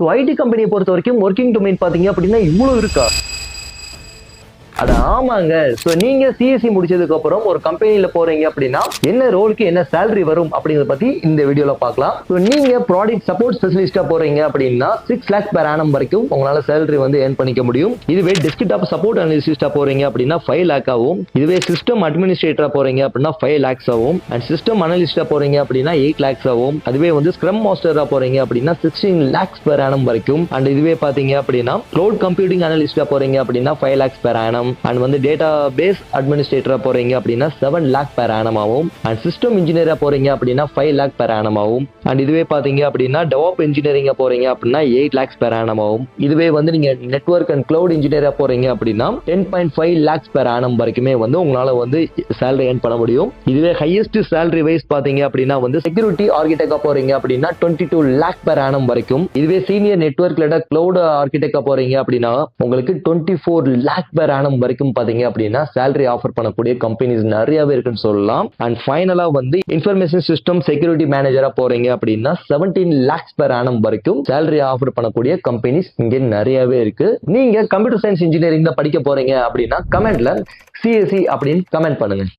So ID கம்பெனியை பொறுத்த வரைக்கும் ஒர்க்கிங் டொமைன் பார்த்தீங்க அப்படின்னா இவ்வளோ இருக்கா? அட ஆமாங்க. ஸோ நீங்க சிஎஸ்சி முடிச்சதுக்கு அப்புறம் ஒரு கம்பெனில போறீங்க அப்படின்னா என்ன ரோலுக்கு என்ன சேலரி வரும் அப்படிங்கறத பத்தி இந்த வீடியோல பார்க்கலாம். ஸோ நீங்க ப்ராடக்ட் சப்போர்ட் ஸ்பெஷலிஸ்டா போறீங்க அப்படின்னா 6 lakhs per annum வரைக்கும் உங்களால சேலரி வந்து ஏர்ன் பண்ணிக்க முடியும். இதுவே டெஸ்க்டாப் சப்போர்ட் அனலிஸ்டா போறீங்க அப்படின்னா 5 lakh ஆகும். இதுவே சிஸ்டம் அட்மினிஸ்ட்ரேட்டரா போறீங்க அப்படின்னா 5 lakhs ஆகும். அண்ட் சிஸ்டம் அனலிஸ்டா போறீங்க அப்படின்னா 8 lakhs ஆகும். அதுவே வந்து ஸ்க்ரம் மாஸ்டரா போறீங்க அப்படின்னா 16 lakhs per annum வரைக்கும். அண்ட் இதுவே பாத்தீங்க அப்படின்னா க்ளவுட் கம்ப்யூட்டிங் அனலிஸ்டா போறீங்க அப்படின்னா 5 lakhs per annum. அண்ட் வந்து டேட்டா பேஸ் அட்மினிஸ்ட்ரேட்டரா போறீங்க அப்படின்னா 7 lakh per annum ஆகும். அண்ட் சிஸ்டம் இன்ஜினியரா போறீங்க அப்படின்னா 5 lakh per annum ஆகும். அண்ட் இதுவே பாத்தீங்க அப்படின்னா டெவலப் இன்ஜினியரிங்கா போறீங்க அப்படின்னா 8 lakhs per annum ஆகும். இதுவே வந்து நீங்க நெட்வொர்க் அண்ட் கிளவுட் இன்ஜினியரா போறீங்க அப்படின்னா 10.5 lakhs per annum வரைக்குமே வந்து உங்களால வந்து சேலரி ஏர்ன் பண்ண முடியும். இதுவே ஹையஸ்ட் சேலரி வைஸ் பாத்தீங்க அப்படின்னா வந்து செக்யூரிட்டி ஆர்கிடெக்டா போறீங்க அப்படின்னா 22 lakh per annum வரைக்கும். இதுவே சீனியர் நெட்வொர்க் கிளவுட் ஆர்கிடெக்டா போறீங்க அப்படின்னா உங்களுக்கு 24 lakh per annum வரைக்கும் பாத்தீங்க அப்படின்னா சேலரி ஆஃபர் பண்ணக்கூடிய கம்பெனிஸ் நிறையவே இருக்குன்னு சொல்லலாம். அண்ட் ஃபைனலா வந்து இன்ஃபர்மேஷன் சிஸ்டம் செக்யூரிட்டி மேனேஜரா போறீங்க அப்படின்னா 17 lakhs per annum வரைக்கும் சேலரி ஆஃபர் பண்ணக்கூடிய கம்பெனிஸ் இங்க நிறையவே இருக்கு. நீங்க கம்ப்யூட்டர் சயின்ஸ் இன்ஜினியரிங் தான் படிக்க போறீங்க அப்படின்னா கமெண்ட்ல சிஎஸ்சி அப்படின்னு கமெண்ட் பண்ணுங்க.